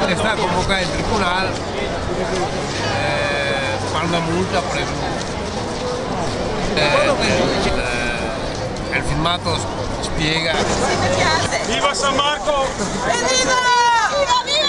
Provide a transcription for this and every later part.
Está convocada el tribunal para una multa por il filmato spiega. Viva San Marco! Viva! Viva, viva!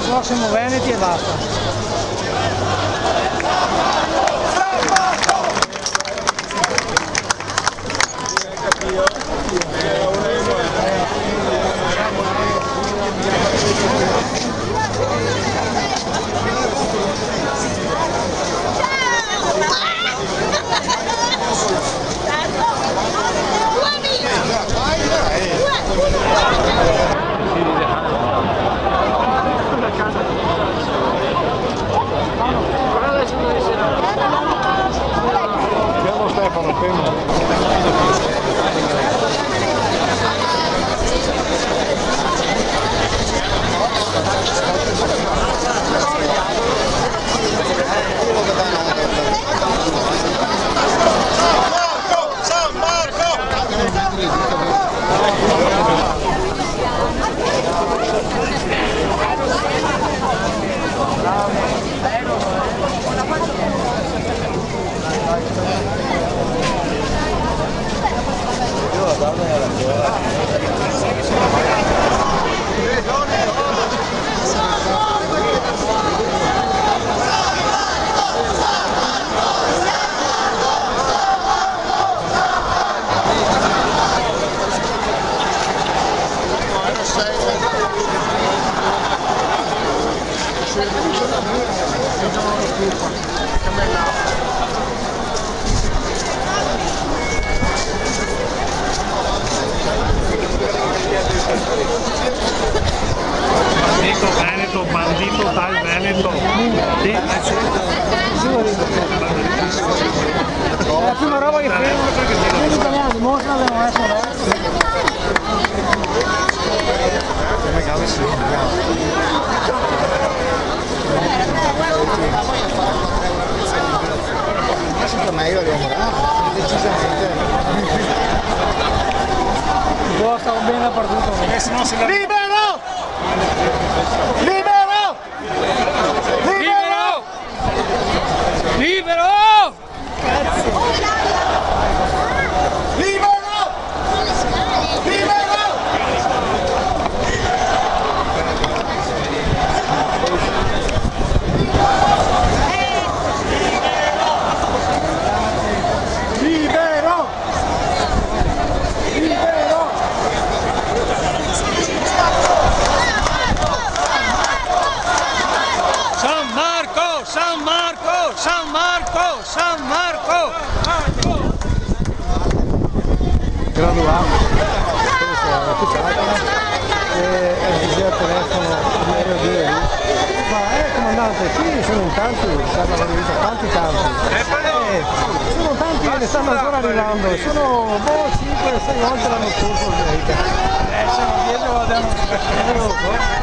No, siamo veneti e basta. Bandito dal Veneto. Sì, È la prima roba che prendo. Gli italiani dimostrano che non è solo. Ma io devo morire, decisamente. Boh, stavo bene dappertutto. se no se la... Libero! Libero! Libero! Libero! Libero! graduato, questo è l'ufficiale, e diceva al telefono, ma comandante, qui sono in tanti, tanti, sono tanti che ne stanno ancora arrivando, sono 5-6 volte l'anno scorso sono 10 volte l'anno scorso.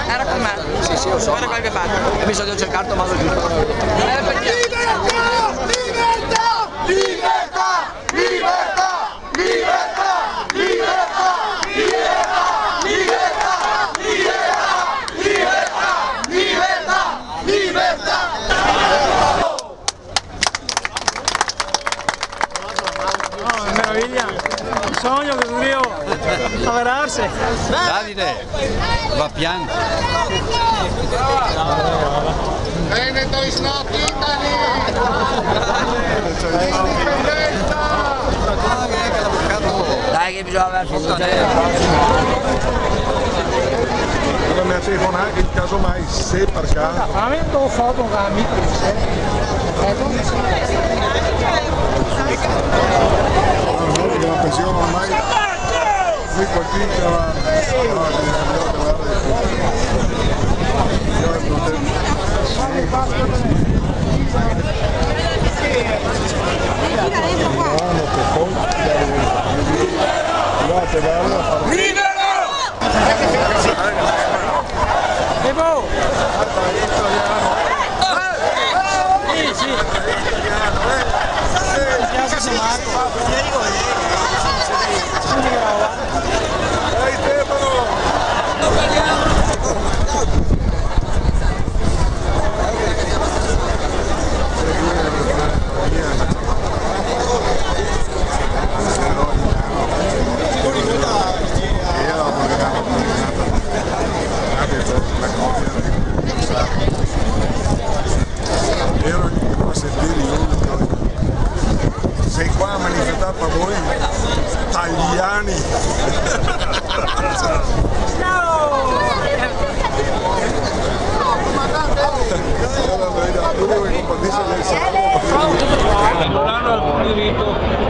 Era con me. Sì, sì, lo so. Guarda qualche parte. E bisogna cercare il modo giusto. Sogno che Dio lavorarsi. Davide, va piano. Veneto is not Italy! Dai che bisogna aver fatto Non mi ha telefonato in caso mai, se per caso. Veramente ho fatto un amico di sé. La pensione ormai qui colpita sei qua a manifestare per voi italiani.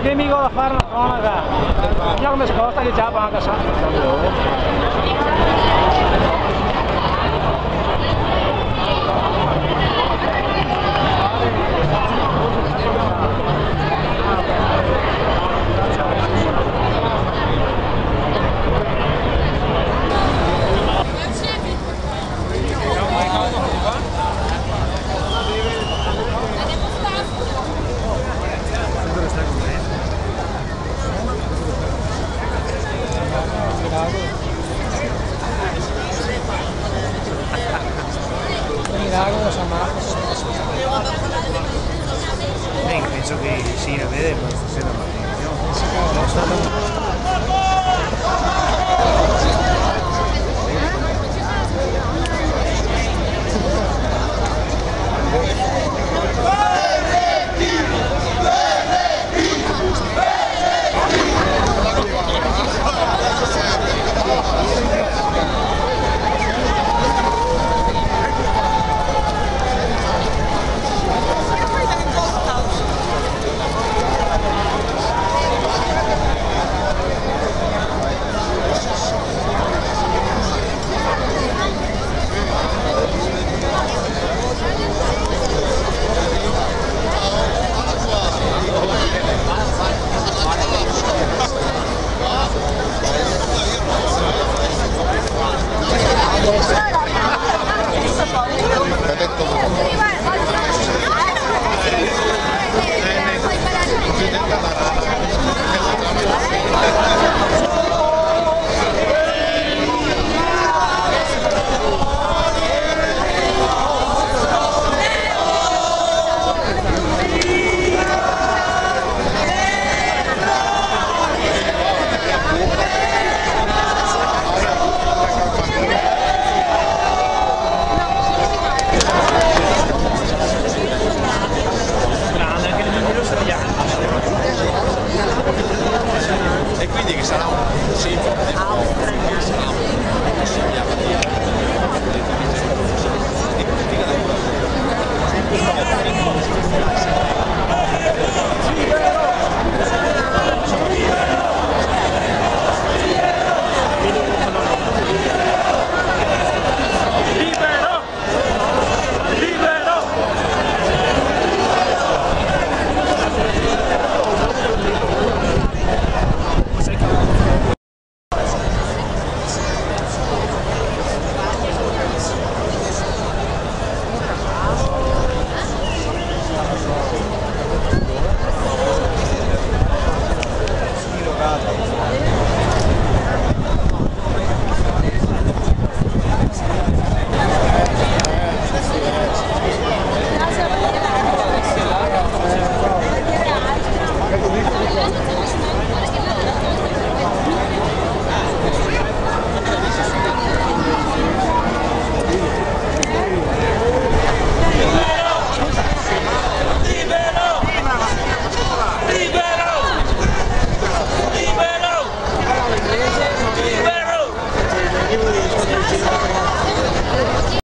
Che mica da fare una cronaca, io come scosta che già banca sa. penso che sia vero, stasera maledizione.